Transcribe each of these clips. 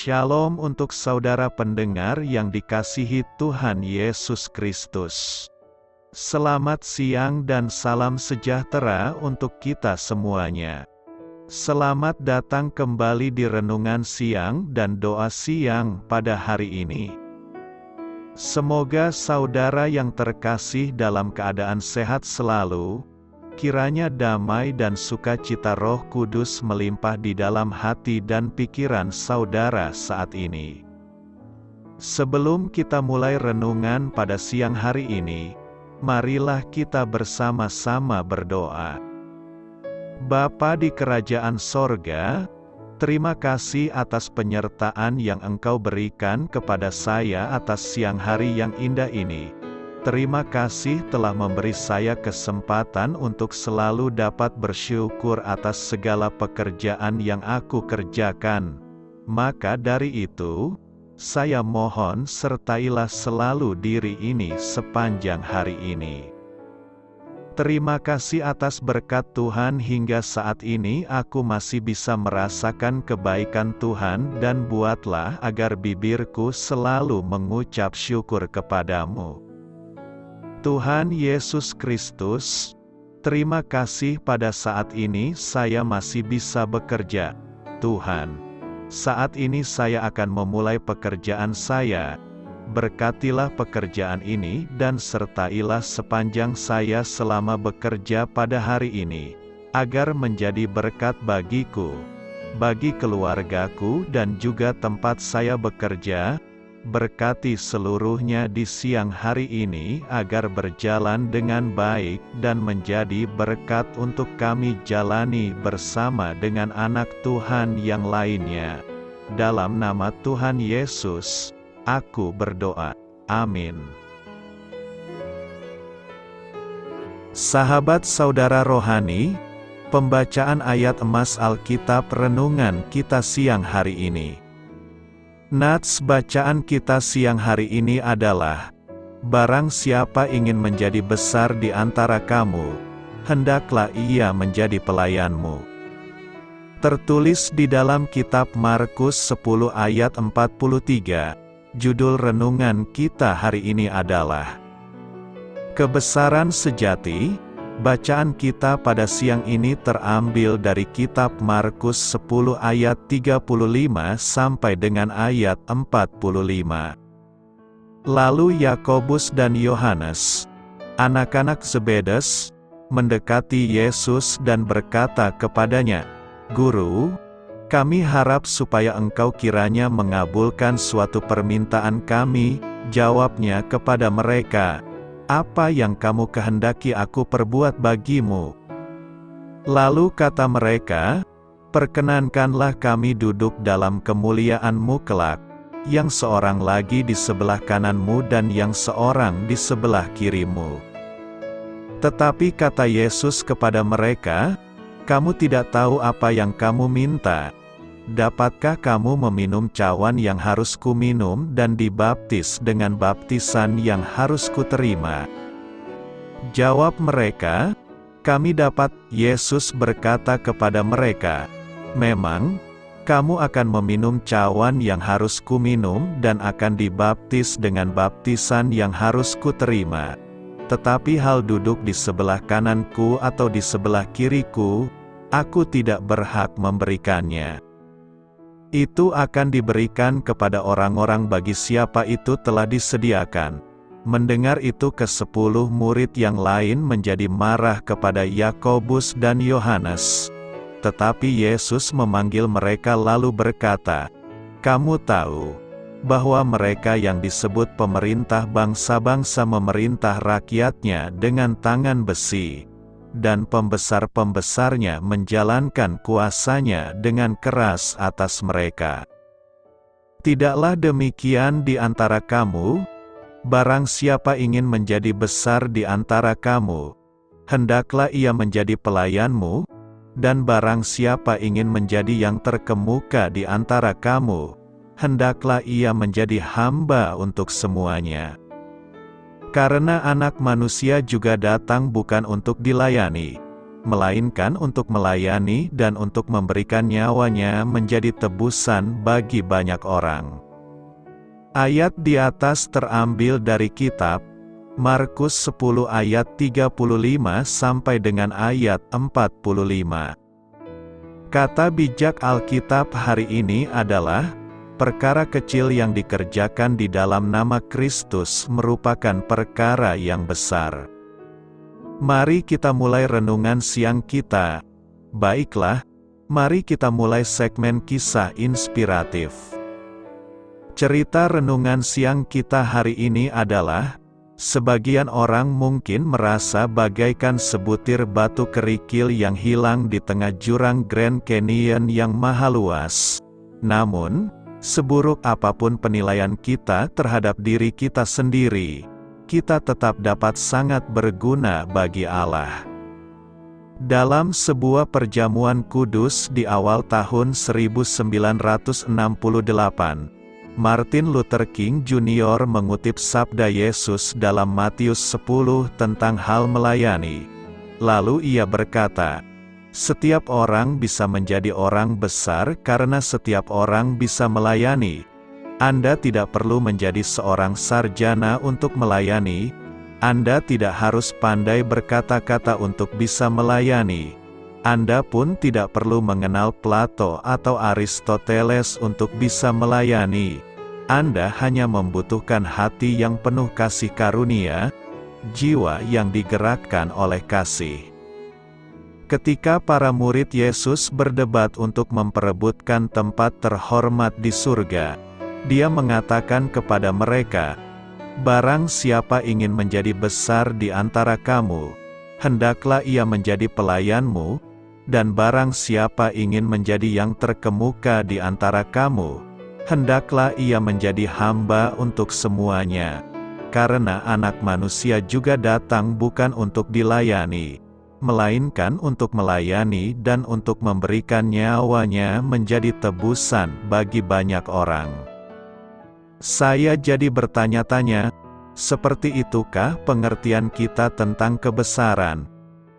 Shalom untuk saudara pendengar yang dikasihi Tuhan Yesus Kristus. Selamat siang dan salam sejahtera untuk kita semuanya. Selamat datang kembali di renungan siang dan doa siang pada hari ini. Semoga saudara yang terkasih dalam keadaan sehat selalu. Kiranya damai dan sukacita Roh Kudus melimpah di dalam hati dan pikiran saudara saat ini. Sebelum kita mulai renungan pada siang hari ini, marilah kita bersama-sama berdoa. Bapa di kerajaan sorga, terima kasih atas penyertaan yang Engkau berikan kepada saya atas siang hari yang indah ini. Terima kasih telah memberi saya kesempatan untuk selalu dapat bersyukur atas segala pekerjaan yang aku kerjakan. Maka dari itu, saya mohon sertailah selalu diri ini sepanjang hari ini. Terima kasih atas berkat Tuhan hingga saat ini aku masih bisa merasakan kebaikan Tuhan dan buatlah agar bibirku selalu mengucap syukur kepadamu. Tuhan Yesus Kristus, terima kasih pada saat ini saya masih bisa bekerja. Tuhan, saat ini saya akan memulai pekerjaan saya. Berkatilah pekerjaan ini dan sertailah sepanjang saya selama bekerja pada hari ini, agar menjadi berkat bagiku, bagi keluargaku dan juga tempat saya bekerja. Berkati seluruhnya di siang hari ini agar berjalan dengan baik dan menjadi berkat untuk kami jalani bersama dengan anak Tuhan yang lainnya. Dalam nama Tuhan Yesus, aku berdoa. Amin. Sahabat saudara rohani, pembacaan ayat emas Alkitab renungan kita siang hari ini. Nats bacaan kita siang hari ini adalah, barang siapa ingin menjadi besar di antara kamu, hendaklah ia menjadi pelayanmu. Tertulis di dalam kitab Markus 10 ayat 43, judul renungan kita hari ini adalah, Kebesaran Sejati. Bacaan kita pada siang ini terambil dari kitab Markus 10 ayat 35 sampai dengan ayat 45. Lalu Yakobus dan Yohanes, anak-anak Zebedes, mendekati Yesus dan berkata kepadanya, "Guru, kami harap supaya Engkau kiranya mengabulkan suatu permintaan kami." Jawabnya kepada mereka, "Apa yang kamu kehendaki aku perbuat bagimu?" Lalu kata mereka, "Perkenankanlah kami duduk dalam kemuliaan-Mu kelak, yang seorang lagi di sebelah kanan-Mu dan yang seorang di sebelah kiri-Mu." Tetapi kata Yesus kepada mereka, "Kamu tidak tahu apa yang kamu minta. Dapatkah kamu meminum cawan yang harus kuminum dan dibaptis dengan baptisan yang harus kuterima?" Jawab mereka, "Kami dapat." Yesus berkata kepada mereka, "Memang, kamu akan meminum cawan yang harus kuminum dan akan dibaptis dengan baptisan yang harus kuterima. Tetapi hal duduk di sebelah kananku atau di sebelah kiriku, aku tidak berhak memberikannya. Itu akan diberikan kepada orang-orang bagi siapa itu telah disediakan." Mendengar itu ke-10 murid yang lain menjadi marah kepada Yakobus dan Yohanes. Tetapi Yesus memanggil mereka lalu berkata, "Kamu tahu bahwa mereka yang disebut pemerintah bangsa-bangsa memerintah rakyatnya dengan tangan besi, dan pembesar-pembesarnya menjalankan kuasanya dengan keras atas mereka. Tidaklah demikian di antara kamu. Barang siapa ingin menjadi besar di antara kamu, hendaklah ia menjadi pelayanmu, dan barang siapa ingin menjadi yang terkemuka di antara kamu, hendaklah ia menjadi hamba untuk semuanya. Karena Anak Manusia juga datang bukan untuk dilayani, melainkan untuk melayani dan untuk memberikan nyawanya menjadi tebusan bagi banyak orang. Ayat di atas terambil dari kitab Markus 10 ayat 35 sampai dengan ayat 45. Kata bijak Alkitab hari ini adalah, perkara kecil yang dikerjakan di dalam nama Kristus merupakan perkara yang besar. Mari kita mulai renungan siang kita. Baiklah, mari kita mulai segmen kisah inspiratif. Cerita renungan siang kita hari ini adalah, sebagian orang mungkin merasa bagaikan sebutir batu kerikil yang hilang di tengah jurang Grand Canyon yang maha luas. Namun, seburuk apapun penilaian kita terhadap diri kita sendiri, kita tetap dapat sangat berguna bagi Allah. Dalam sebuah perjamuan kudus di awal tahun 1968, Martin Luther King Jr. mengutip sabda Yesus dalam Matius 10 tentang hal melayani. Lalu ia berkata, "Setiap orang bisa menjadi orang besar karena setiap orang bisa melayani. Anda tidak perlu menjadi seorang sarjana untuk melayani. Anda tidak harus pandai berkata-kata untuk bisa melayani. Anda pun tidak perlu mengenal Plato atau Aristoteles untuk bisa melayani. Anda hanya membutuhkan hati yang penuh kasih karunia, jiwa yang digerakkan oleh kasih." Ketika para murid Yesus berdebat untuk memperebutkan tempat terhormat di surga, Dia mengatakan kepada mereka, "Barang siapa ingin menjadi besar di antara kamu, hendaklah ia menjadi pelayanmu, dan barang siapa ingin menjadi yang terkemuka di antara kamu, hendaklah ia menjadi hamba untuk semuanya. Karena Anak Manusia juga datang bukan untuk dilayani, melainkan untuk melayani dan untuk memberikan nyawanya menjadi tebusan bagi banyak orang." Saya jadi bertanya-tanya, seperti itukah pengertian kita tentang kebesaran?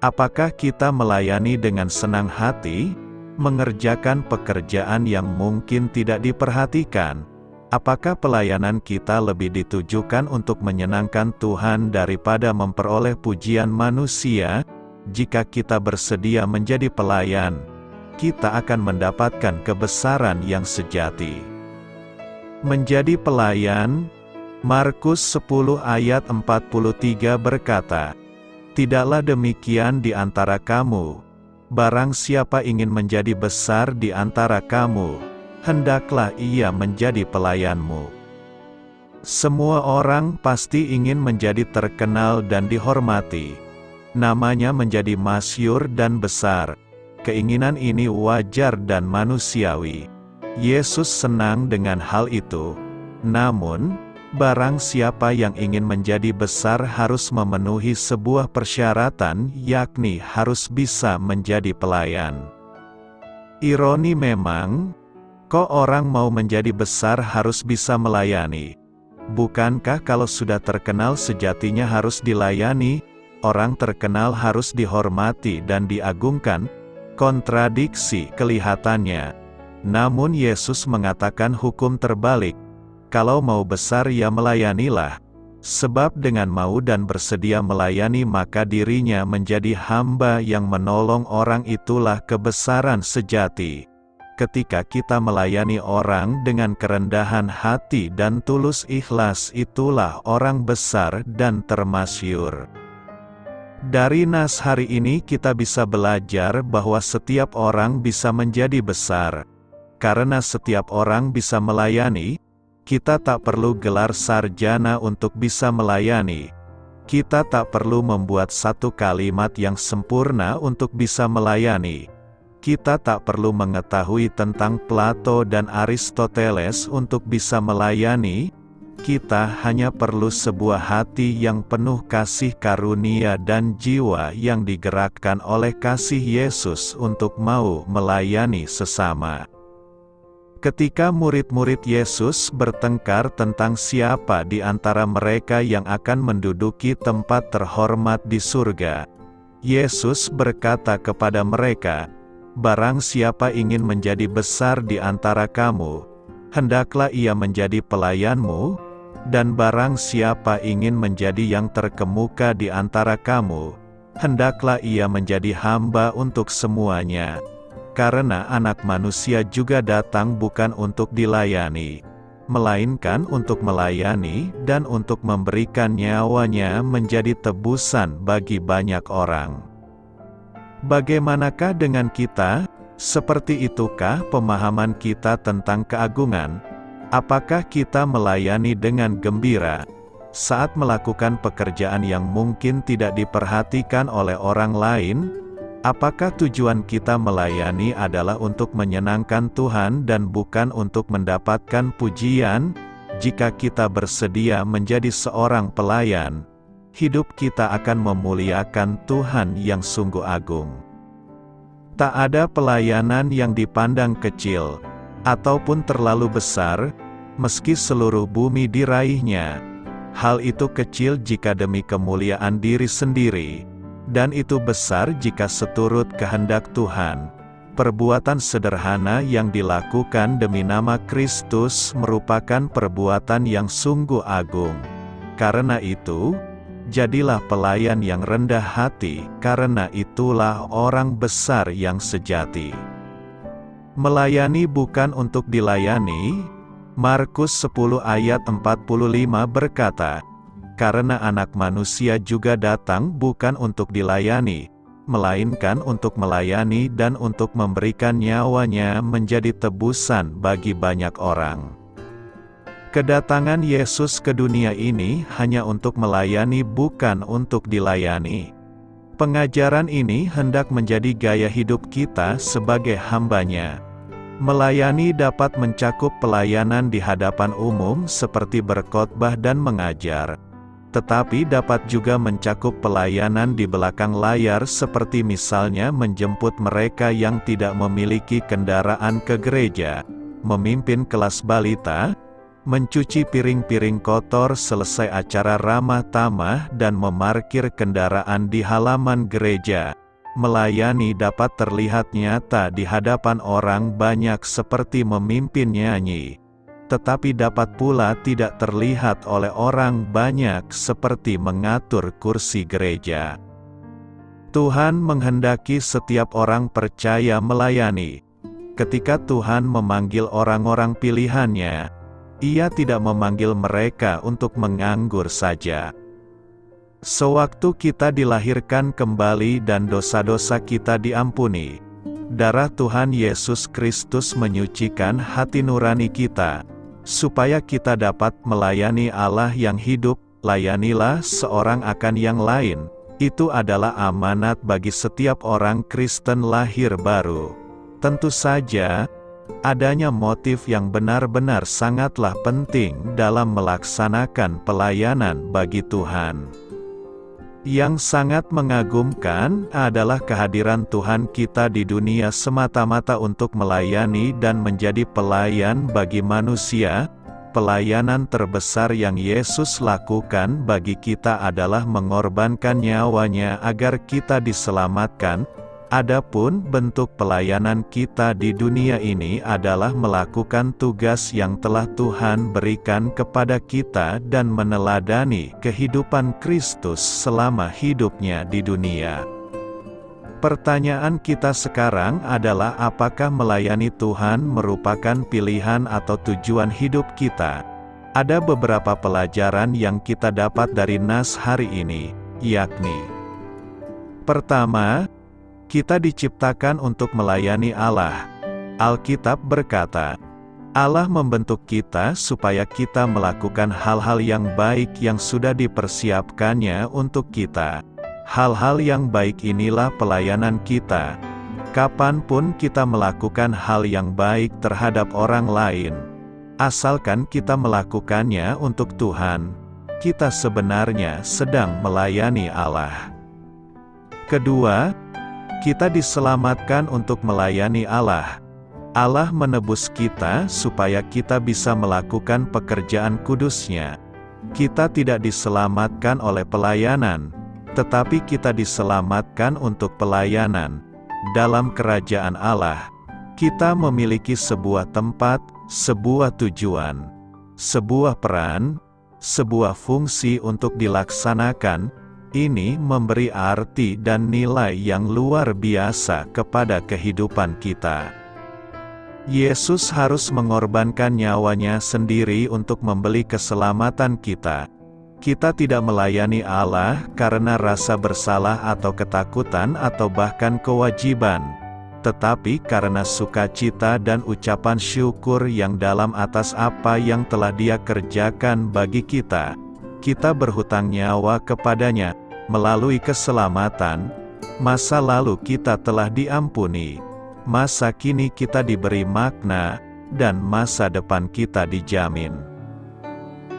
Apakah kita melayani dengan senang hati, mengerjakan pekerjaan yang mungkin tidak diperhatikan? Apakah pelayanan kita lebih ditujukan untuk menyenangkan Tuhan daripada memperoleh pujian manusia? Jika kita bersedia menjadi pelayan, kita akan mendapatkan kebesaran yang sejati. Menjadi pelayan, Markus 10 ayat 43 berkata, "Tidaklah demikian di antara kamu. Barang siapa ingin menjadi besar di antara kamu, hendaklah ia menjadi pelayanmu." Semua orang pasti ingin menjadi terkenal dan dihormati. Namanya menjadi masyhur dan besar. Keinginan ini wajar dan manusiawi. Yesus senang dengan hal itu. Namun, barang siapa yang ingin menjadi besar harus memenuhi sebuah persyaratan, yakni harus bisa menjadi pelayan. Ironi memang, kok orang mau menjadi besar harus bisa melayani? Bukankah kalau sudah terkenal sejatinya harus dilayani? Orang terkenal harus dihormati dan diagungkan. Kontradiksi kelihatannya. Namun Yesus mengatakan hukum terbalik. Kalau mau besar ya melayanilah. Sebab dengan mau dan bersedia melayani maka dirinya menjadi hamba yang menolong orang, itulah kebesaran sejati. Ketika kita melayani orang dengan kerendahan hati dan tulus ikhlas, itulah orang besar dan termasyhur. Dari nas hari ini kita bisa belajar bahwa setiap orang bisa menjadi besar. Karena setiap orang bisa melayani, kita tak perlu gelar sarjana untuk bisa melayani. Kita tak perlu membuat satu kalimat yang sempurna untuk bisa melayani. Kita tak perlu mengetahui tentang Plato dan Aristoteles untuk bisa melayani. Kita hanya perlu sebuah hati yang penuh kasih karunia dan jiwa yang digerakkan oleh kasih Yesus untuk mau melayani sesama. Ketika murid-murid Yesus bertengkar tentang siapa di antara mereka yang akan menduduki tempat terhormat di surga, Yesus berkata kepada mereka, "Barang siapa ingin menjadi besar di antara kamu, hendaklah ia menjadi pelayanmu, dan barang siapa ingin menjadi yang terkemuka di antara kamu, hendaklah ia menjadi hamba untuk semuanya. Karena Anak Manusia juga datang bukan untuk dilayani, melainkan untuk melayani dan untuk memberikan nyawanya menjadi tebusan bagi banyak orang." Bagaimanakah dengan kita? Seperti itukah pemahaman kita tentang keagungan? Apakah kita melayani dengan gembira saat melakukan pekerjaan yang mungkin tidak diperhatikan oleh orang lain? Apakah tujuan kita melayani adalah untuk menyenangkan Tuhan dan bukan untuk mendapatkan pujian? Jika kita bersedia menjadi seorang pelayan, hidup kita akan memuliakan Tuhan yang sungguh agung. Tak ada pelayanan yang dipandang kecil, ataupun terlalu besar, meski seluruh bumi diraihnya. Hal itu kecil jika demi kemuliaan diri sendiri, dan itu besar jika seturut kehendak Tuhan. Perbuatan sederhana yang dilakukan demi nama Kristus merupakan perbuatan yang sungguh agung. Karena itu, jadilah pelayan yang rendah hati, karena itulah orang besar yang sejati. Melayani bukan untuk dilayani. Markus 10 ayat 45 berkata, "Karena Anak Manusia juga datang bukan untuk dilayani, melainkan untuk melayani dan untuk memberikan nyawanya menjadi tebusan bagi banyak orang." Kedatangan Yesus ke dunia ini hanya untuk melayani, bukan untuk dilayani. Pengajaran ini hendak menjadi gaya hidup kita sebagai hamba-Nya. Melayani dapat mencakup pelayanan di hadapan umum seperti berkhotbah dan mengajar, tetapi dapat juga mencakup pelayanan di belakang layar seperti misalnya menjemput mereka yang tidak memiliki kendaraan ke gereja, memimpin kelas balita, mencuci piring-piring kotor selesai acara ramah tamah dan memarkir kendaraan di halaman gereja. Melayani dapat terlihat nyata di hadapan orang banyak seperti memimpin nyanyi, tetapi dapat pula tidak terlihat oleh orang banyak seperti mengatur kursi gereja. Tuhan menghendaki setiap orang percaya melayani. Ketika Tuhan memanggil orang-orang pilihan-Nya, Ia tidak memanggil mereka untuk menganggur saja. Sewaktu kita dilahirkan kembali dan dosa-dosa kita diampuni, darah Tuhan Yesus Kristus menyucikan hati nurani kita, supaya kita dapat melayani Allah yang hidup. Layanilah seorang akan yang lain. Itu adalah amanat bagi setiap orang Kristen lahir baru. Tentu saja, adanya motif yang benar-benar sangatlah penting dalam melaksanakan pelayanan bagi Tuhan. Yang sangat mengagumkan adalah kehadiran Tuhan kita di dunia semata-mata untuk melayani dan menjadi pelayan bagi manusia. Pelayanan terbesar yang Yesus lakukan bagi kita adalah mengorbankan nyawanya agar kita diselamatkan. Adapun bentuk pelayanan kita di dunia ini adalah melakukan tugas yang telah Tuhan berikan kepada kita dan meneladani kehidupan Kristus selama hidupnya di dunia. Pertanyaan kita sekarang adalah, apakah melayani Tuhan merupakan pilihan atau tujuan hidup kita? Ada beberapa pelajaran yang kita dapat dari nas hari ini, yakni: pertama, kita diciptakan untuk melayani Allah. Alkitab berkata, Allah membentuk kita supaya kita melakukan hal-hal yang baik yang sudah dipersiapkannya untuk kita. Hal-hal yang baik inilah pelayanan kita. Kapanpun kita melakukan hal yang baik terhadap orang lain, asalkan kita melakukannya untuk Tuhan, kita sebenarnya sedang melayani Allah. Kedua, kita diselamatkan untuk melayani Allah. Allah menebus kita supaya kita bisa melakukan pekerjaan kudus-Nya. Kita tidak diselamatkan oleh pelayanan, tetapi kita diselamatkan untuk pelayanan. Dalam kerajaan Allah, kita memiliki sebuah tempat, sebuah tujuan, sebuah peran, sebuah fungsi untuk dilaksanakan. Ini memberi arti dan nilai yang luar biasa kepada kehidupan kita. Yesus harus mengorbankan nyawanya sendiri untuk membeli keselamatan kita. Kita tidak melayani Allah karena rasa bersalah atau ketakutan atau bahkan kewajiban, tetapi karena sukacita dan ucapan syukur yang dalam atas apa yang telah Dia kerjakan bagi kita. Kita berhutang nyawa kepadanya. Melalui keselamatan, masa lalu kita telah diampuni, masa kini kita diberi makna, dan masa depan kita dijamin.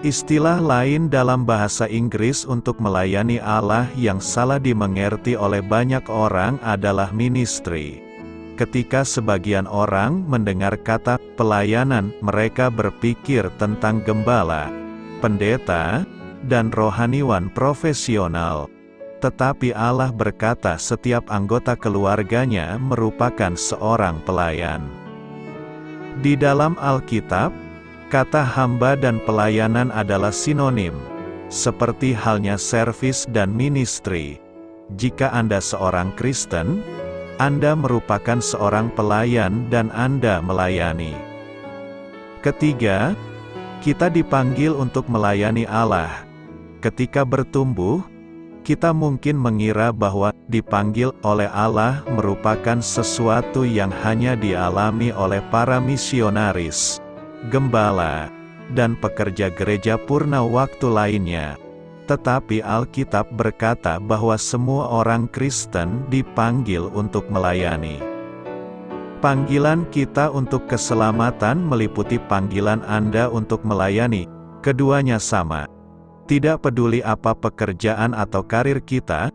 Istilah lain dalam bahasa Inggris untuk melayani Allah yang salah dimengerti oleh banyak orang adalah ministry. Ketika sebagian orang mendengar kata pelayanan, mereka berpikir tentang gembala, pendeta, dan rohaniwan profesional. Tetapi Allah berkata setiap anggota keluarganya merupakan seorang pelayan. Di dalam Alkitab, kata hamba dan pelayanan adalah sinonim, seperti halnya servis dan ministry. Jika Anda seorang Kristen, Anda merupakan seorang pelayan dan Anda melayani. Ketiga, kita dipanggil untuk melayani Allah. Ketika bertumbuh, kita mungkin mengira bahwa dipanggil oleh Allah merupakan sesuatu yang hanya dialami oleh para misionaris, gembala, dan pekerja gereja purna waktu lainnya. Tetapi Alkitab berkata bahwa semua orang Kristen dipanggil untuk melayani. Panggilan kita untuk keselamatan meliputi panggilan Anda untuk melayani. Keduanya sama. Tidak peduli apa pekerjaan atau karir kita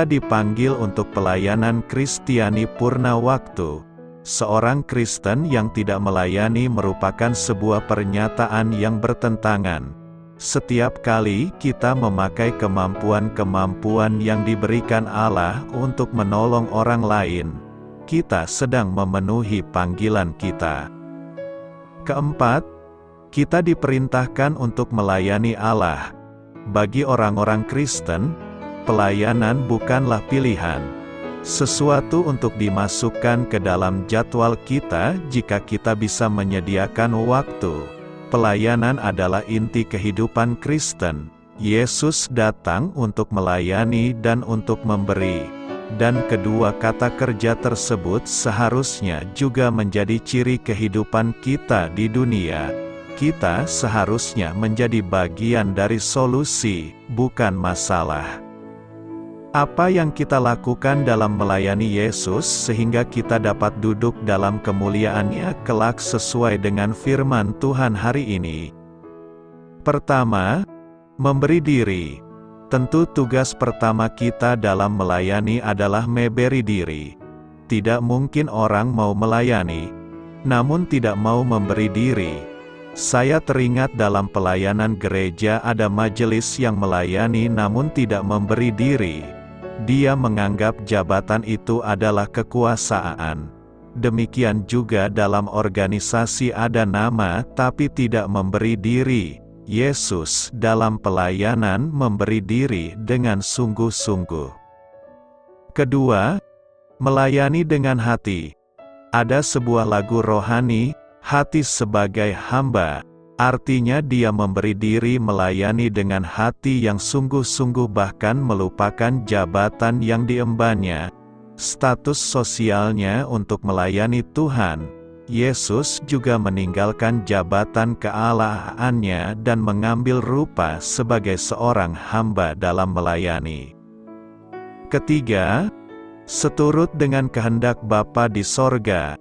dipanggil untuk pelayanan Kristiani purna waktu. Seorang Kristen yang tidak melayani merupakan sebuah pernyataan yang bertentangan. Setiap kali kita memakai kemampuan-kemampuan yang diberikan Allah untuk menolong orang lain, kita sedang memenuhi panggilan kita. Keempat, kita diperintahkan untuk melayani Allah. Bagi orang-orang Kristen, pelayanan bukanlah pilihan, sesuatu untuk dimasukkan ke dalam jadwal kita jika kita bisa menyediakan waktu. Pelayanan adalah inti kehidupan Kristen. Yesus datang untuk melayani dan untuk memberi. Dan kedua kata kerja tersebut seharusnya juga menjadi ciri kehidupan kita di dunia. Kita seharusnya menjadi bagian dari solusi, bukan masalah. Apa yang kita lakukan dalam melayani Yesus sehingga kita dapat duduk dalam kemuliaan-Nya kelak sesuai dengan firman Tuhan hari ini? Pertama, memberi diri. Tentu tugas pertama kita dalam melayani adalah memberi diri. Tidak mungkin orang mau melayani, namun tidak mau memberi diri. Saya teringat dalam pelayanan gereja ada majelis yang melayani namun tidak memberi diri. Dia menganggap jabatan itu adalah kekuasaan. Demikian juga dalam organisasi ada nama tapi tidak memberi diri. Yesus dalam pelayanan memberi diri dengan sungguh-sungguh. Kedua, melayani dengan hati. Ada sebuah lagu rohani, hati sebagai hamba, artinya dia memberi diri melayani dengan hati yang sungguh-sungguh bahkan melupakan jabatan yang diembannya, status sosialnya untuk melayani Tuhan. Yesus juga meninggalkan jabatan kealahannya dan mengambil rupa sebagai seorang hamba dalam melayani. Ketiga, seturut dengan kehendak Bapa di sorga.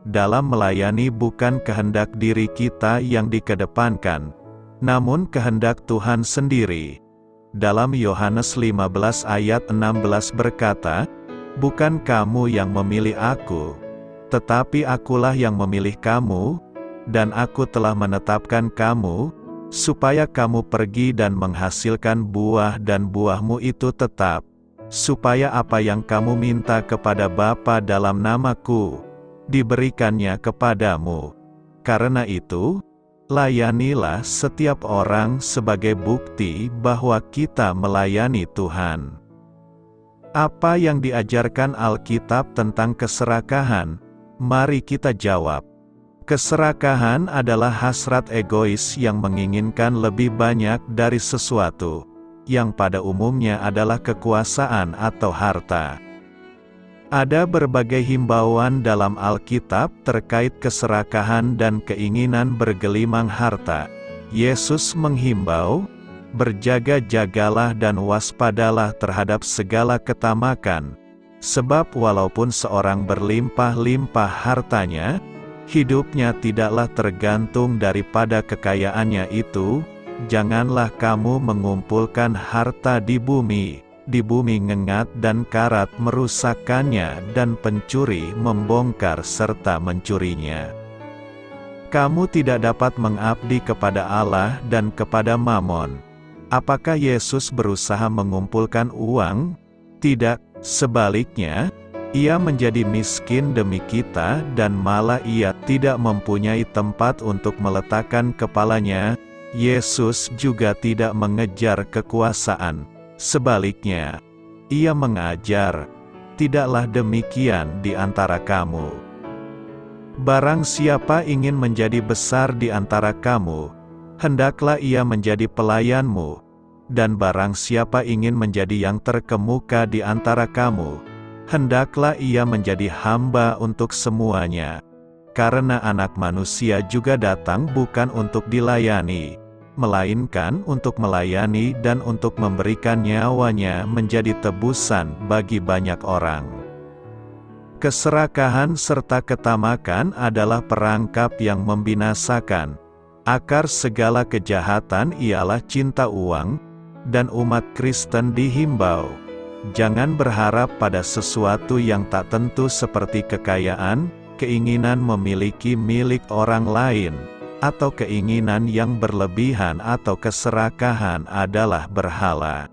Dalam melayani bukan kehendak diri kita yang dikedepankan, namun kehendak Tuhan sendiri. Dalam Yohanes 15 ayat 16 berkata, "Bukan kamu yang memilih aku, tetapi akulah yang memilih kamu, dan aku telah menetapkan kamu, supaya kamu pergi dan menghasilkan buah dan buahmu itu tetap, supaya apa yang kamu minta kepada Bapa dalam namaku, diberikannya kepadamu. Karena itu, layanilah setiap orang sebagai bukti bahwa kita melayani Tuhan. Apa yang diajarkan Alkitab tentang keserakahan? Mari kita jawab. Keserakahan adalah hasrat egois yang menginginkan lebih banyak dari sesuatu, yang pada umumnya adalah kekuasaan atau harta. Ada berbagai himbauan dalam Alkitab terkait keserakahan dan keinginan bergelimang harta. Yesus menghimbau, "Berjaga-jagalah dan waspadalah terhadap segala ketamakan, sebab walaupun seorang berlimpah-limpah hartanya, hidupnya tidaklah tergantung daripada kekayaannya itu. Janganlah kamu mengumpulkan harta di bumi ngengat dan karat merusakkannya dan pencuri membongkar serta mencurinya. Kamu tidak dapat mengabdi kepada Allah dan kepada Mamon." Apakah Yesus berusaha mengumpulkan uang? Tidak, sebaliknya, Ia menjadi miskin demi kita dan malah Ia tidak mempunyai tempat untuk meletakkan kepalanya. Yesus juga tidak mengejar kekuasaan. Sebaliknya, Ia mengajar, "Tidaklah demikian di antara kamu. Barang siapa ingin menjadi besar di antara kamu, hendaklah ia menjadi pelayanmu, dan barang siapa ingin menjadi yang terkemuka di antara kamu, hendaklah ia menjadi hamba untuk semuanya. Karena Anak Manusia juga datang bukan untuk dilayani, melainkan untuk melayani dan untuk memberikan nyawanya menjadi tebusan bagi banyak orang." Keserakahan serta ketamakan adalah perangkap yang membinasakan. Akar segala kejahatan ialah cinta uang, dan umat Kristen dihimbau, jangan berharap pada sesuatu yang tak tentu seperti kekayaan, keinginan memiliki milik orang lain, atau keinginan yang berlebihan atau keserakahan adalah berhala.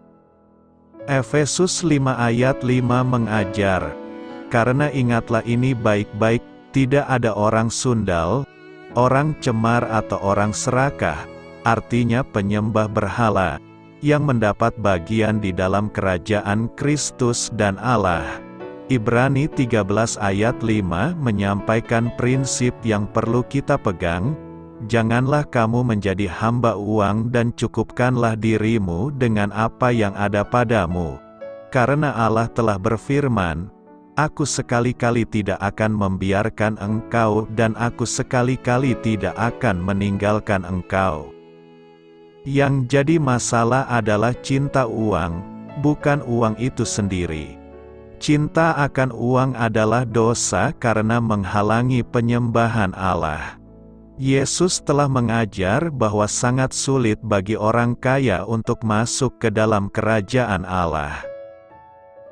Efesus 5 ayat 5 mengajar, "Karena ingatlah ini baik-baik, tidak ada orang sundal, orang cemar atau orang serakah, artinya penyembah berhala, yang mendapat bagian di dalam kerajaan Kristus dan Allah." Ibrani 13 ayat 5 menyampaikan prinsip yang perlu kita pegang, janganlah kamu menjadi hamba uang dan cukupkanlah dirimu dengan apa yang ada padamu. Karena Allah telah berfirman, "Aku sekali-kali tidak akan membiarkan engkau dan aku sekali-kali tidak akan meninggalkan engkau." Yang jadi masalah adalah cinta uang, bukan uang itu sendiri. Cinta akan uang adalah dosa karena menghalangi penyembahan Allah. Yesus telah mengajar bahwa sangat sulit bagi orang kaya untuk masuk ke dalam kerajaan Allah.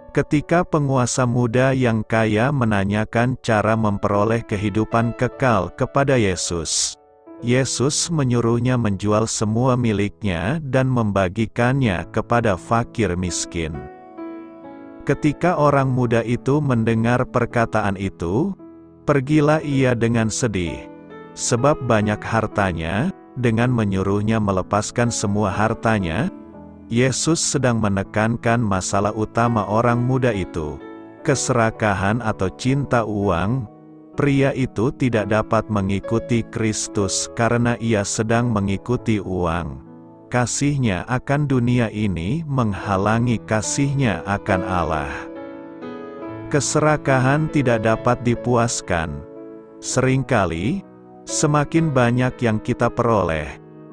Ketika penguasa muda yang kaya menanyakan cara memperoleh kehidupan kekal kepada Yesus, Yesus menyuruhnya menjual semua miliknya dan membagikannya kepada fakir miskin. Ketika orang muda itu mendengar perkataan itu, pergilah ia dengan sedih, sebab banyak hartanya. Dengan menyuruhnya melepaskan semua hartanya, Yesus sedang menekankan masalah utama orang muda itu, keserakahan atau cinta uang. Pria itu tidak dapat mengikuti Kristus karena ia sedang mengikuti uang. Kasihnya akan dunia ini menghalangi kasihnya akan Allah. Keserakahan tidak dapat dipuaskan. Seringkali, semakin banyak yang kita peroleh,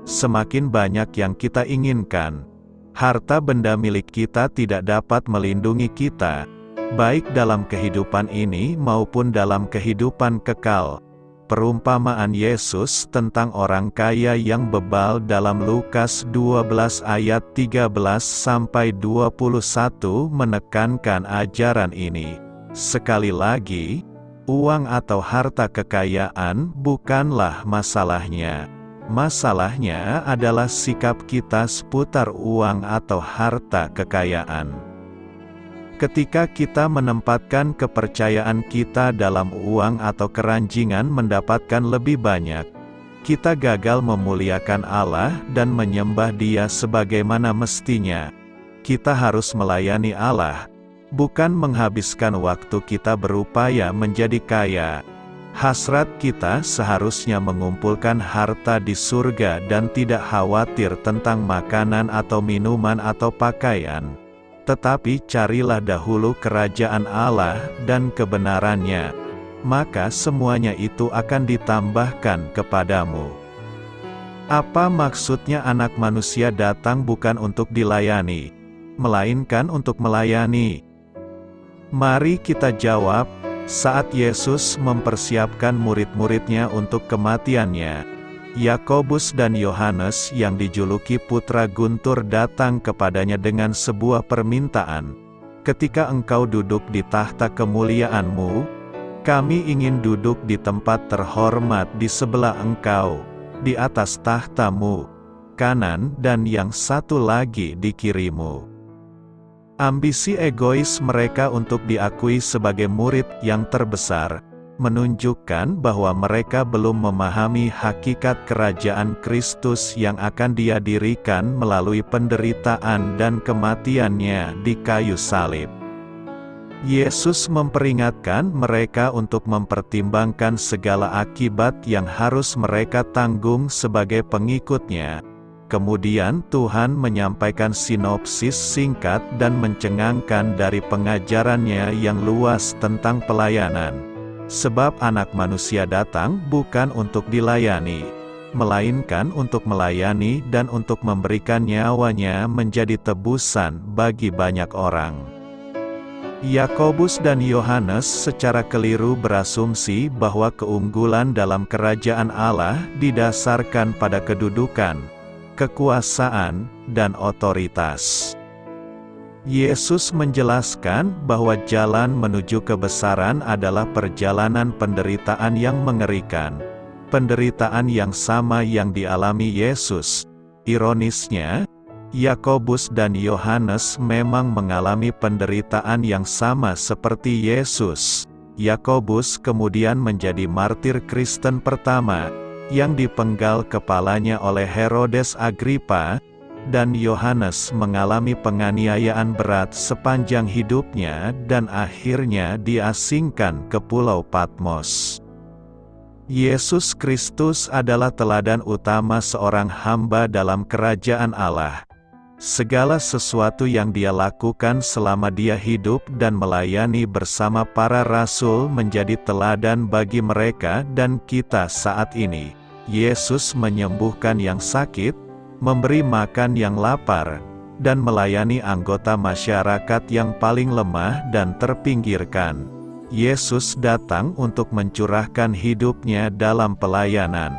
semakin banyak yang kita inginkan. Harta benda milik kita tidak dapat melindungi kita, baik dalam kehidupan ini maupun dalam kehidupan kekal. Perumpamaan Yesus tentang orang kaya yang bebal dalam Lukas 12 ayat 13-21 menekankan ajaran ini. Sekali lagi, uang atau harta kekayaan bukanlah masalahnya. Masalahnya adalah sikap kita seputar uang atau harta kekayaan. Ketika kita menempatkan kepercayaan kita dalam uang atau keranjingan mendapatkan lebih banyak, kita gagal memuliakan Allah dan menyembah Dia sebagaimana mestinya. Kita harus melayani Allah, bukan menghabiskan waktu kita berupaya menjadi kaya. Hasrat kita seharusnya mengumpulkan harta di surga dan tidak khawatir tentang makanan atau minuman atau pakaian. Tetapi carilah dahulu kerajaan Allah dan kebenarannya, maka semuanya itu akan ditambahkan kepadamu. Apa maksudnya Anak Manusia datang bukan untuk dilayani, melainkan untuk melayani? Mari kita jawab, saat Yesus mempersiapkan murid-muridnya untuk kematiannya, Yakobus dan Yohanes yang dijuluki putra guntur datang kepadanya dengan sebuah permintaan. Ketika engkau duduk di tahta kemuliaanmu, kami ingin duduk di tempat terhormat di sebelah engkau, di atas tahtamu kanan dan yang satu lagi di kirimu. Ambisi egois mereka untuk diakui sebagai murid yang terbesar, menunjukkan bahwa mereka belum memahami hakikat kerajaan Kristus yang akan Dia dirikan melalui penderitaan dan kematiannya di kayu salib. Yesus memperingatkan mereka untuk mempertimbangkan segala akibat yang harus mereka tanggung sebagai pengikutnya. Kemudian Tuhan menyampaikan sinopsis singkat dan mencengangkan dari pengajarannya yang luas tentang pelayanan. Sebab Anak Manusia datang bukan untuk dilayani, melainkan untuk melayani dan untuk memberikan nyawanya menjadi tebusan bagi banyak orang. Yakobus dan Yohanes secara keliru berasumsi bahwa keunggulan dalam kerajaan Allah didasarkan pada kedudukan, kekuasaan, dan otoritas. Yesus menjelaskan bahwa jalan menuju kebesaran adalah perjalanan penderitaan yang mengerikan, penderitaan yang sama yang dialami Yesus. Ironisnya, Yakobus dan Yohanes memang mengalami penderitaan yang sama seperti Yesus. Yakobus kemudian menjadi martir Kristen pertama, yang dipenggal kepalanya oleh Herodes Agripa, dan Yohanes mengalami penganiayaan berat sepanjang hidupnya dan akhirnya diasingkan ke Pulau Patmos. Yesus Kristus adalah teladan utama seorang hamba dalam kerajaan Allah. Segala sesuatu yang Dia lakukan selama Dia hidup dan melayani bersama para rasul menjadi teladan bagi mereka dan kita saat ini. Yesus menyembuhkan yang sakit, memberi makan yang lapar, dan melayani anggota masyarakat yang paling lemah dan terpinggirkan. Yesus datang untuk mencurahkan hidupnya dalam pelayanan.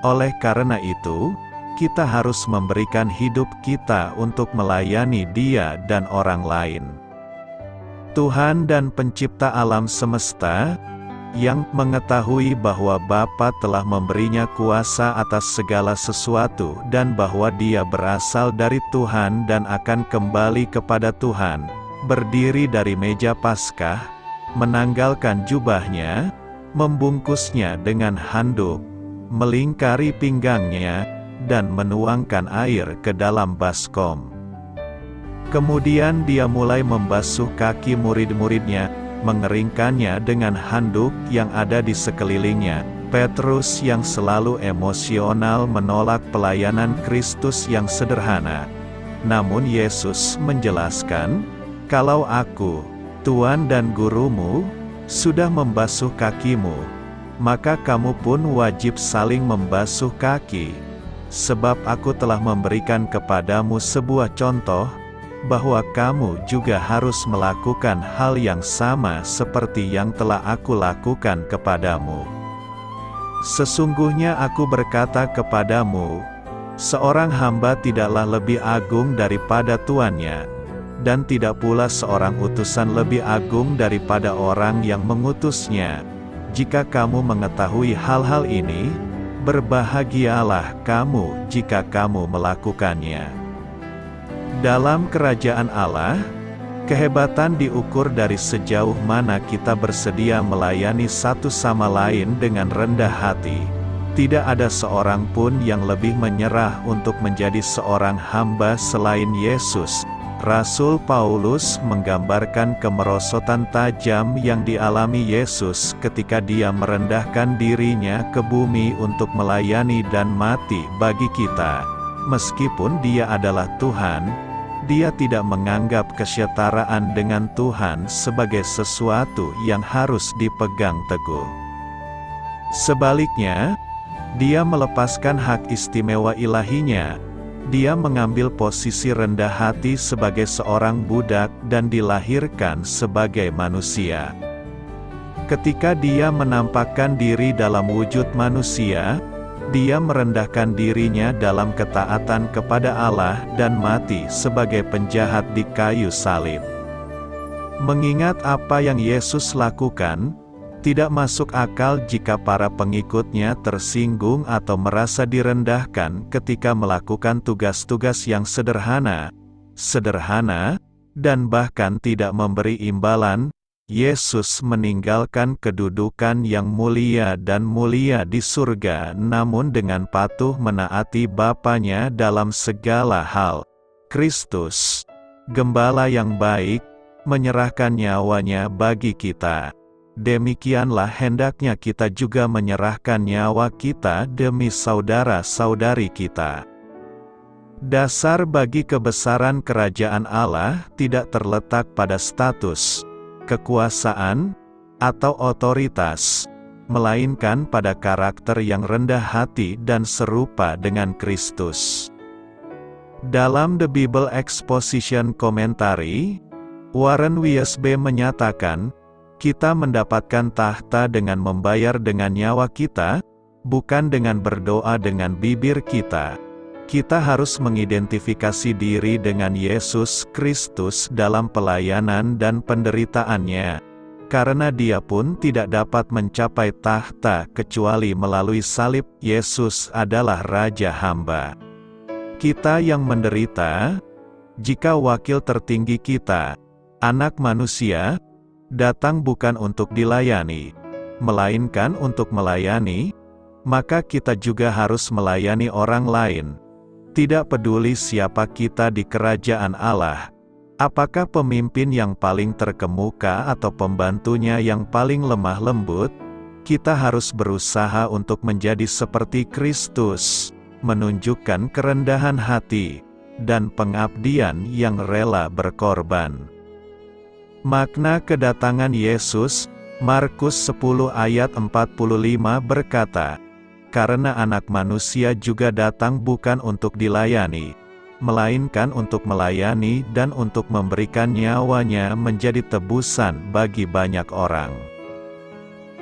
Oleh karena itu, kita harus memberikan hidup kita untuk melayani Dia dan orang lain. Tuhan dan Pencipta alam semesta, yang mengetahui bahwa Bapa telah memberinya kuasa atas segala sesuatu dan bahwa Dia berasal dari Tuhan dan akan kembali kepada Tuhan, berdiri dari meja Paskah, menanggalkan jubahnya, membungkusnya dengan handuk, melingkari pinggangnya, dan menuangkan air ke dalam baskom. Kemudian Dia mulai membasuh kaki murid-muridnya, mengeringkannya dengan handuk yang ada di sekelilingnya. Petrus yang selalu emosional menolak pelayanan Kristus yang sederhana. Namun Yesus menjelaskan, "Kalau Aku, Tuan dan Gurumu, sudah membasuh kakimu, maka kamu pun wajib saling membasuh kaki. Sebab Aku telah memberikan kepadamu sebuah contoh, bahwa kamu juga harus melakukan hal yang sama seperti yang telah Aku lakukan kepadamu. Sesungguhnya Aku berkata kepadamu, seorang hamba tidaklah lebih agung daripada tuannya, dan tidak pula seorang utusan lebih agung daripada orang yang mengutusnya. Jika kamu mengetahui hal-hal ini, Berbahagialah kamu jika kamu melakukannya. Dalam kerajaan Allah, kehebatan diukur dari sejauh mana kita bersedia melayani satu sama lain dengan rendah hati. Tidak ada seorang pun yang lebih menyerah untuk menjadi seorang hamba selain Yesus. Rasul Paulus menggambarkan kemerosotan tajam yang dialami Yesus ketika dia merendahkan dirinya ke bumi untuk melayani dan mati bagi kita. Meskipun dia adalah Tuhan, dia tidak menganggap kesetaraan dengan Tuhan sebagai sesuatu yang harus dipegang teguh. Sebaliknya, dia melepaskan hak istimewa ilahinya. Dia mengambil posisi rendah hati sebagai seorang budak dan dilahirkan sebagai manusia. Ketika dia menampakkan diri dalam wujud manusia, dia merendahkan dirinya dalam ketaatan kepada Allah dan mati sebagai penjahat di kayu salib. Mengingat apa yang Yesus lakukan, tidak masuk akal jika para pengikutnya tersinggung atau merasa direndahkan ketika melakukan tugas-tugas yang sederhana, dan bahkan tidak memberi imbalan. Yesus meninggalkan kedudukan yang mulia dan mulia di surga namun dengan patuh menaati Bapanya dalam segala hal. Kristus, Gembala yang baik, menyerahkan nyawanya bagi kita. Demikianlah hendaknya kita juga menyerahkan nyawa kita demi saudara-saudari kita. Dasar bagi kebesaran kerajaan Allah tidak terletak pada status, kekuasaan, atau otoritas, melainkan pada karakter yang rendah hati dan serupa dengan Kristus. Dalam The Bible Exposition Commentary, Warren Wiersbe menyatakan, kita mendapatkan tahta dengan membayar dengan nyawa kita, bukan dengan berdoa dengan bibir kita. Kita harus mengidentifikasi diri dengan Yesus Kristus dalam pelayanan dan penderitaannya, karena Dia pun tidak dapat mencapai tahta kecuali melalui salib. Yesus adalah Raja hamba. Kita yang menderita, jika wakil tertinggi kita, Anak Manusia, datang bukan untuk dilayani, melainkan untuk melayani, maka kita juga harus melayani orang lain. Tidak peduli siapa kita di kerajaan Allah, apakah pemimpin yang paling terkemuka atau pembantunya yang paling lemah lembut, kita harus berusaha untuk menjadi seperti Kristus, menunjukkan kerendahan hati, dan pengabdian yang rela berkorban. Makna kedatangan Yesus, Markus 10 ayat 45 berkata, karena Anak Manusia juga datang bukan untuk dilayani, melainkan untuk melayani dan untuk memberikan nyawanya menjadi tebusan bagi banyak orang.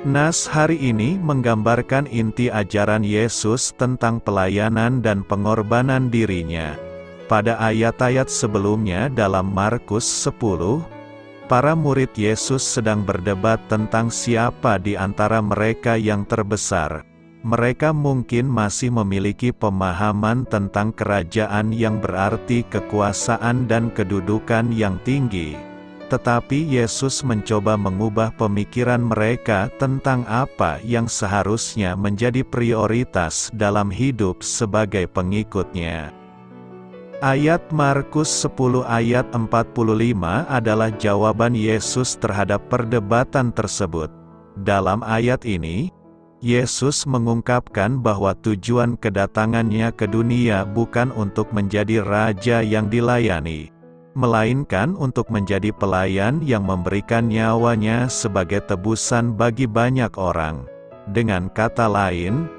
Nas hari ini menggambarkan inti ajaran Yesus tentang pelayanan dan pengorbanan dirinya. Pada ayat-ayat sebelumnya dalam Markus 10, para murid Yesus sedang berdebat tentang siapa di antara mereka yang terbesar. Mereka mungkin masih memiliki pemahaman tentang kerajaan yang berarti kekuasaan dan kedudukan yang tinggi. Tetapi Yesus mencoba mengubah pemikiran mereka tentang apa yang seharusnya menjadi prioritas dalam hidup sebagai pengikutnya. Ayat Markus 10 ayat 45 adalah jawaban Yesus terhadap perdebatan tersebut. Dalam ayat ini, Yesus mengungkapkan bahwa tujuan kedatangannya ke dunia bukan untuk menjadi raja yang dilayani, melainkan untuk menjadi pelayan yang memberikan nyawanya sebagai tebusan bagi banyak orang. Dengan kata lain,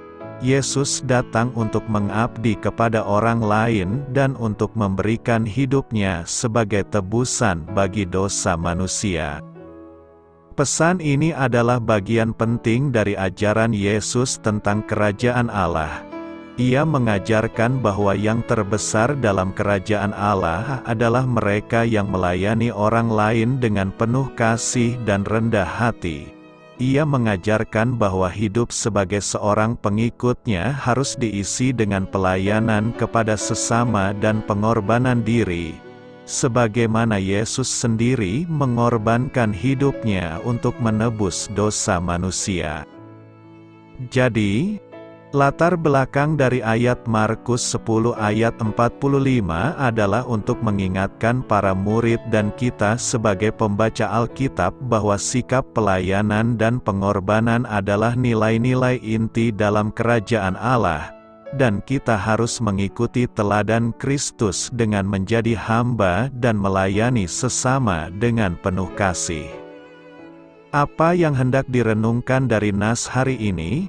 Yesus datang untuk mengabdi kepada orang lain dan untuk memberikan hidupnya sebagai tebusan bagi dosa manusia. Pesan ini adalah bagian penting dari ajaran Yesus tentang kerajaan Allah. Ia mengajarkan bahwa yang terbesar dalam kerajaan Allah adalah mereka yang melayani orang lain dengan penuh kasih dan rendah hati. Ia mengajarkan bahwa hidup sebagai seorang pengikutnya harus diisi dengan pelayanan kepada sesama dan pengorbanan diri, sebagaimana Yesus sendiri mengorbankan hidupnya untuk menebus dosa manusia. Jadi, latar belakang dari ayat Markus 10 ayat 45 adalah untuk mengingatkan para murid dan kita sebagai pembaca Alkitab bahwa sikap pelayanan dan pengorbanan adalah nilai-nilai inti dalam kerajaan Allah, dan kita harus mengikuti teladan Kristus dengan menjadi hamba dan melayani sesama dengan penuh kasih. Apa yang hendak direnungkan dari nas hari ini?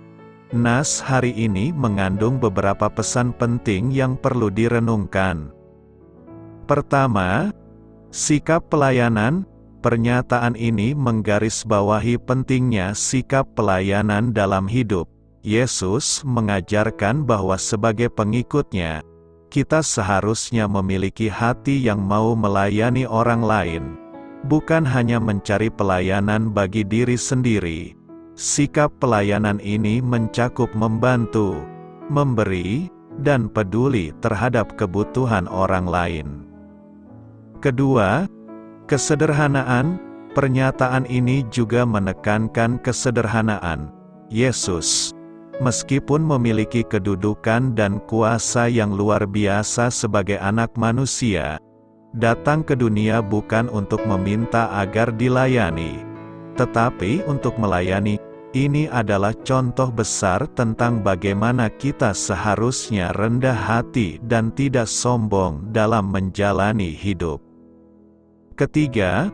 Nas hari ini mengandung beberapa pesan penting yang perlu direnungkan. Pertama, sikap pelayanan. Pernyataan ini menggarisbawahi pentingnya sikap pelayanan dalam hidup. Yesus mengajarkan bahwa sebagai pengikutnya, kita seharusnya memiliki hati yang mau melayani orang lain, bukan hanya mencari pelayanan bagi diri sendiri. Sikap pelayanan ini mencakup membantu, memberi, dan peduli terhadap kebutuhan orang lain. Kedua, kesederhanaan. Pernyataan ini juga menekankan kesederhanaan. Yesus, meskipun memiliki kedudukan dan kuasa yang luar biasa sebagai anak manusia, datang ke dunia bukan untuk meminta agar dilayani, tetapi untuk melayani. Ini adalah contoh besar tentang bagaimana kita seharusnya rendah hati dan tidak sombong dalam menjalani hidup. Ketiga,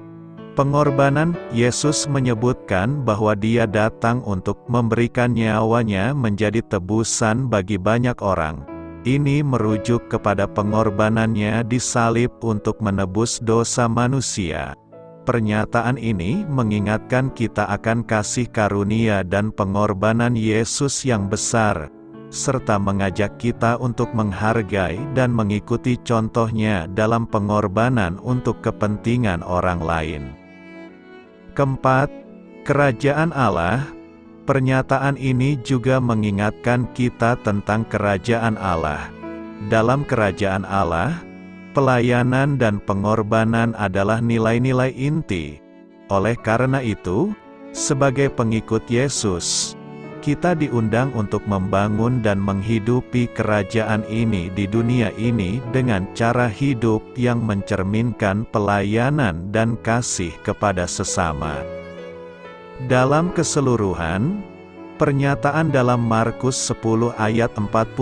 pengorbanan. Yesus menyebutkan bahwa Dia datang untuk memberikan nyawanya menjadi tebusan bagi banyak orang. Ini merujuk kepada pengorbanannya di salib untuk menebus dosa manusia. Pernyataan ini mengingatkan kita akan kasih karunia dan pengorbanan Yesus yang besar, serta mengajak kita untuk menghargai dan mengikuti contohnya dalam pengorbanan untuk kepentingan orang lain. Keempat, kerajaan Allah. Pernyataan ini juga mengingatkan kita tentang kerajaan Allah. Dalam kerajaan Allah, pelayanan dan pengorbanan adalah nilai-nilai inti. Oleh karena itu, sebagai pengikut Yesus, kita diundang untuk membangun dan menghidupi kerajaan ini di dunia ini dengan cara hidup yang mencerminkan pelayanan dan kasih kepada sesama. Dalam keseluruhan, pernyataan dalam Markus 10 ayat 45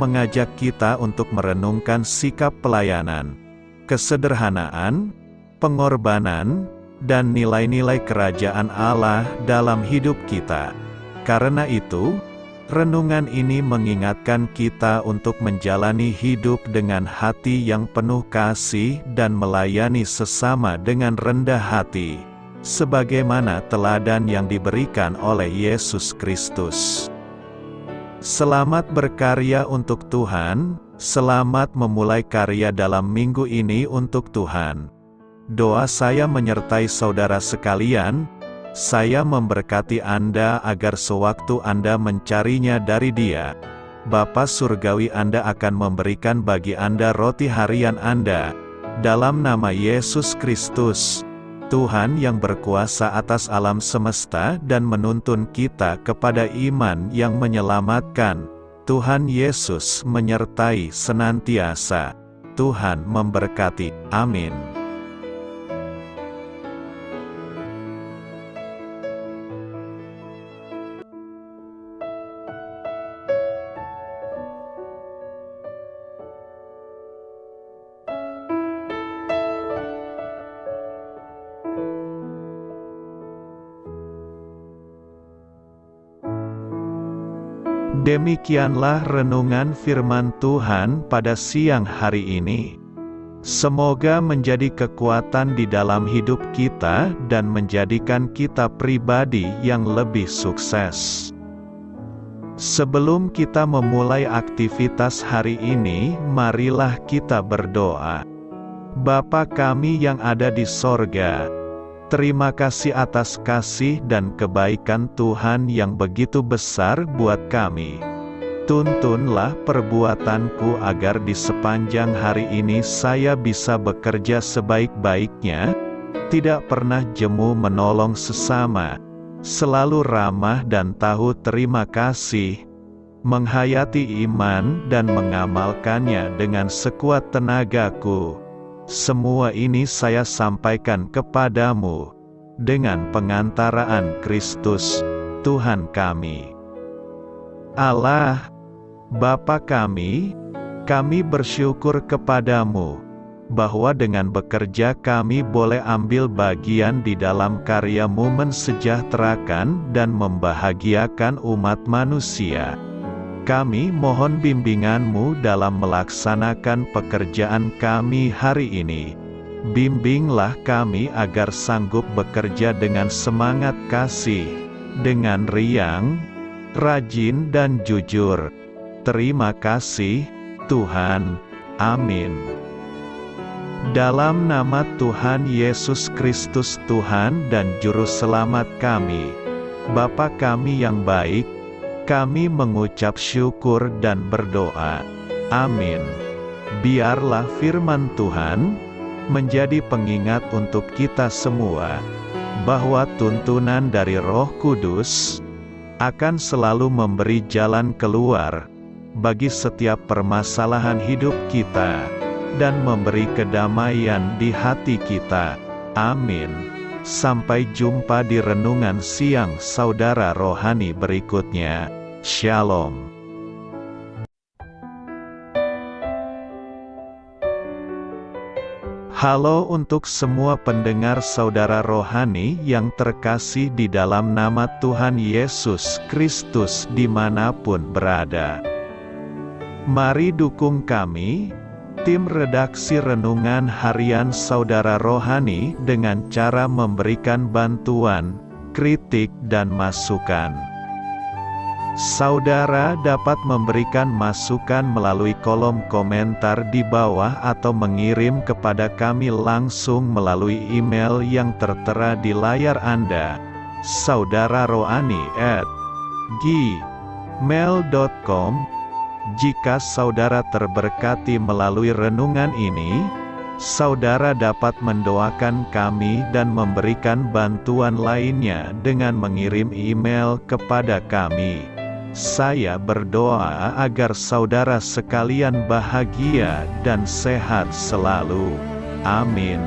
mengajak kita untuk merenungkan sikap pelayanan, kesederhanaan, pengorbanan, dan nilai-nilai kerajaan Allah dalam hidup kita. Karena itu, renungan ini mengingatkan kita untuk menjalani hidup dengan hati yang penuh kasih dan melayani sesama dengan rendah hati, sebagaimana teladan yang diberikan oleh Yesus Kristus. Selamat berkarya untuk Tuhan, selamat memulai karya dalam minggu ini untuk Tuhan. Doa saya menyertai saudara sekalian, saya memberkati Anda agar sewaktu Anda mencarinya dari Dia, Bapa Surgawi Anda akan memberikan bagi Anda roti harian Anda. Dalam nama Yesus Kristus, Tuhan yang berkuasa atas alam semesta dan menuntun kita kepada iman yang menyelamatkan, Tuhan Yesus menyertai senantiasa. Tuhan memberkati. Amin. Demikianlah renungan firman Tuhan pada siang hari ini. Semoga menjadi kekuatan di dalam hidup kita dan menjadikan kita pribadi yang lebih sukses. Sebelum kita memulai aktivitas hari ini, marilah kita berdoa. Bapa kami yang ada di sorga, Terima kasih atas kasih dan kebaikan Tuhan yang begitu besar buat kami. Tuntunlah perbuatanku agar di sepanjang hari ini saya bisa bekerja sebaik-baiknya, tidak pernah jemu menolong sesama, selalu ramah dan tahu terima kasih, menghayati iman dan mengamalkannya dengan sekuat tenagaku. Semua ini saya sampaikan kepadamu, dengan pengantaraan Kristus, Tuhan kami. Allah, Bapa kami bersyukur kepadamu, bahwa dengan bekerja kami boleh ambil bagian di dalam karya-Mu mensejahterakan dan membahagiakan umat manusia. Kami mohon bimbingan-Mu dalam melaksanakan pekerjaan kami hari ini. Bimbinglah kami agar sanggup bekerja dengan semangat kasih, dengan riang, rajin dan jujur. Terima kasih, Tuhan. Amin. Dalam nama Tuhan Yesus Kristus Tuhan dan Juru Selamat kami, Bapa kami yang baik, kami mengucap syukur dan berdoa. Amin. Biarlah firman Tuhan menjadi pengingat untuk kita semua, bahwa tuntunan dari Roh Kudus akan selalu memberi jalan keluar bagi setiap permasalahan hidup kita, dan memberi kedamaian di hati kita. Amin. Sampai jumpa di renungan siang saudara rohani berikutnya. Shalom. Halo untuk semua pendengar saudara rohani yang terkasih di dalam nama Tuhan Yesus Kristus dimanapun berada. Mari dukung kami, tim redaksi Renungan Harian Saudara Rohani dengan cara memberikan bantuan, kritik dan masukan. Saudara dapat memberikan masukan melalui kolom komentar di bawah atau mengirim kepada kami langsung melalui email yang tertera di layar Anda, saudararohani@gmail.com. Jika saudara terberkati melalui renungan ini, saudara dapat mendoakan kami dan memberikan bantuan lainnya dengan mengirim email kepada kami. Saya berdoa agar saudara sekalian bahagia dan sehat selalu. Amin.